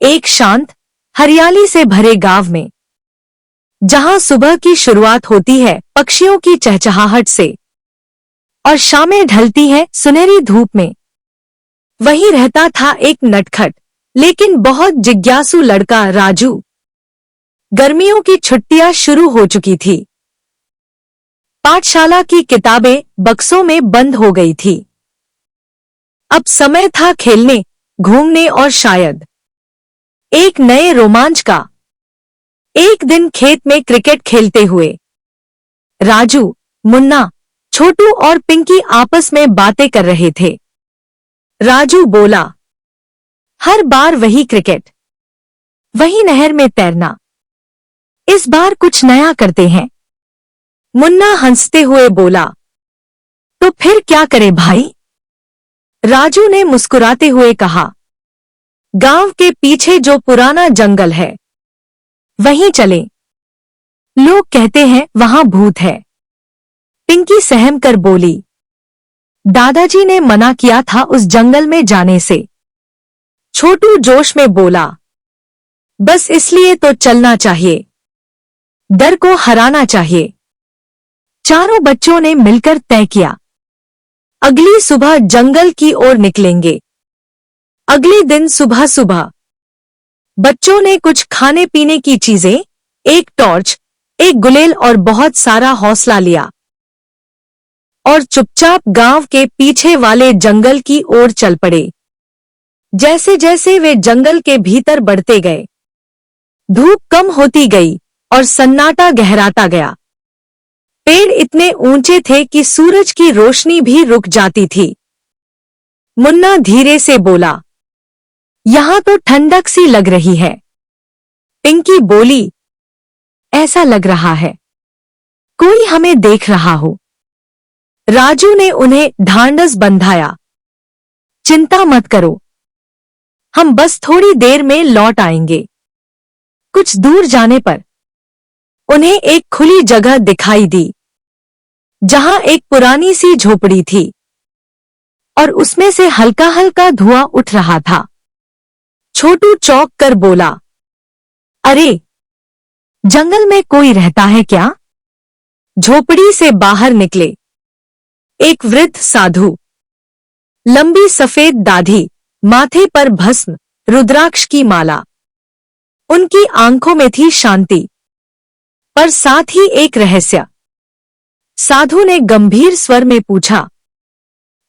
एक शांत, हरियाली से भरे गांव में, जहां सुबह की शुरुआत होती है पक्षियों की चहचहाहट से और शामें ढलती है सुनहरी धूप में, वहीं रहता था एक नटखट लेकिन बहुत जिज्ञासु लड़का राजू। गर्मियों की छुट्टियां शुरू हो चुकी थी। पाठशाला की किताबें बक्सों में बंद हो गई थी। अब समय था खेलने, घूमने और शायद एक नए रोमांच का। एक दिन खेत में क्रिकेट खेलते हुए राजू, मुन्ना, छोटू और पिंकी आपस में बातें कर रहे थे। राजू बोला, हर बार वही क्रिकेट, वही नहर में तैरना, इस बार कुछ नया करते हैं। मुन्ना हंसते हुए बोला, तो फिर क्या करें भाई? राजू ने मुस्कुराते हुए कहा, गांव के पीछे जो पुराना जंगल है वहीं चलें। लोग कहते हैं वहां भूत है। पिंकी सहम कर बोली, दादाजी ने मना किया था उस जंगल में जाने से। छोटू जोश में बोला, बस इसलिए तो चलना चाहिए, डर को हराना चाहिए। चारों बच्चों ने मिलकर तय किया, अगली सुबह जंगल की ओर निकलेंगे। अगले दिन सुबह सुबह बच्चों ने कुछ खाने पीने की चीजें, एक टॉर्च, एक गुलेल और बहुत सारा हौसला लिया और चुपचाप गांव के पीछे वाले जंगल की ओर चल पड़े। जैसे जैसे वे जंगल के भीतर बढ़ते गए, धूप कम होती गई और सन्नाटा गहराता गया। पेड़ इतने ऊंचे थे कि सूरज की रोशनी भी रुक जाती थी। मुन्ना धीरे से बोला, यहां तो ठंडक सी लग रही है। पिंकी बोली, ऐसा लग रहा है कोई हमें देख रहा हो। राजू ने उन्हें ढांढस बंधाया, चिंता मत करो, हम बस थोड़ी देर में लौट आएंगे। कुछ दूर जाने पर उन्हें एक खुली जगह दिखाई दी, जहां एक पुरानी सी झोपड़ी थी और उसमें से हल्का हल्का धुआं उठ रहा था। छोटू चौंक कर बोला, अरे, जंगल में कोई रहता है क्या? झोपड़ी से बाहर निकले एक वृद्ध साधु, लंबी सफेद दाढ़ी, माथे पर भस्म, रुद्राक्ष की माला। उनकी आंखों में थी शांति, पर साथ ही एक रहस्य। साधु ने गंभीर स्वर में पूछा,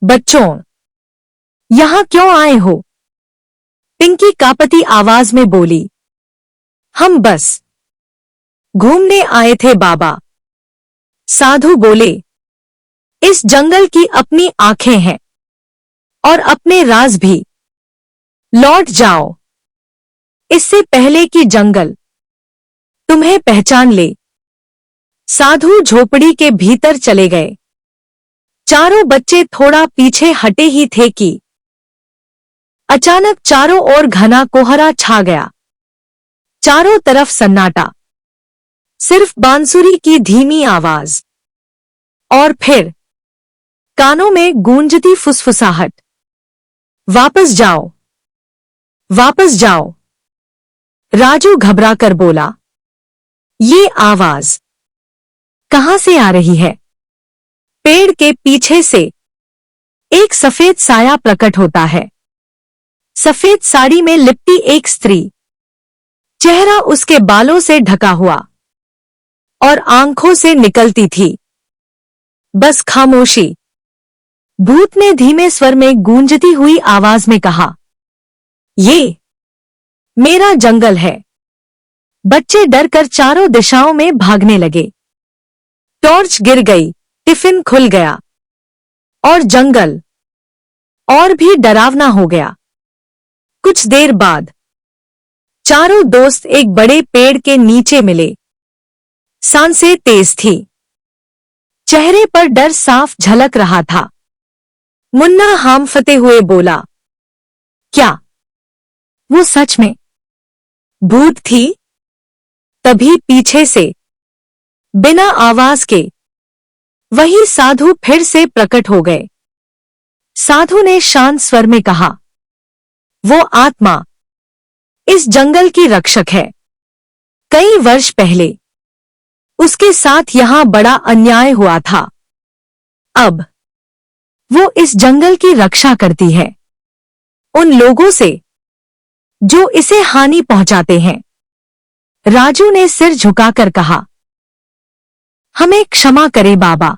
बच्चों, यहां क्यों आए हो? पिंकी कांपती आवाज में बोली, हम बस घूमने आए थे बाबा। साधु बोले, इस जंगल की अपनी आंखें हैं और अपने राज भी। लौट जाओ, इससे पहले कि जंगल तुम्हें पहचान ले। साधु झोपड़ी के भीतर चले गए। चारों बच्चे थोड़ा पीछे हटे ही थे कि अचानक चारों ओर घना कोहरा छा गया। चारों तरफ सन्नाटा, सिर्फ बांसुरी की धीमी आवाज और फिर कानों में गूंजती फुसफुसाहट, वापस जाओ, वापस जाओ। राजू घबरा कर बोला, ये आवाज कहां से आ रही है? पेड़ के पीछे से एक सफेद साया प्रकट होता है। सफेद साड़ी में लिपटी एक स्त्री, चेहरा उसके बालों से ढका हुआ और आंखों से निकलती थी बस खामोशी। भूत ने धीमे स्वर में गूंजती हुई आवाज में कहा, ये मेरा जंगल है। बच्चे डरकर चारों दिशाओं में भागने लगे। टॉर्च गिर गई, टिफिन खुल गया और जंगल और भी डरावना हो गया। कुछ देर बाद चारों दोस्त एक बड़े पेड़ के नीचे मिले। सांसें तेज थी, चेहरे पर डर साफ झलक रहा था। मुन्ना हांफते हुए बोला, क्या वो सच में भूत थी? तभी पीछे से बिना आवाज के वही साधु फिर से प्रकट हो गए। साधु ने शांत स्वर में कहा, वो आत्मा इस जंगल की रक्षक है। कई वर्ष पहले उसके साथ यहां बड़ा अन्याय हुआ था। अब वो इस जंगल की रक्षा करती है उन लोगों से जो इसे हानि पहुंचाते हैं। राजू ने सिर झुकाकर कहा, हमें क्षमा करें बाबा,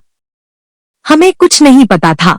हमें कुछ नहीं पता था।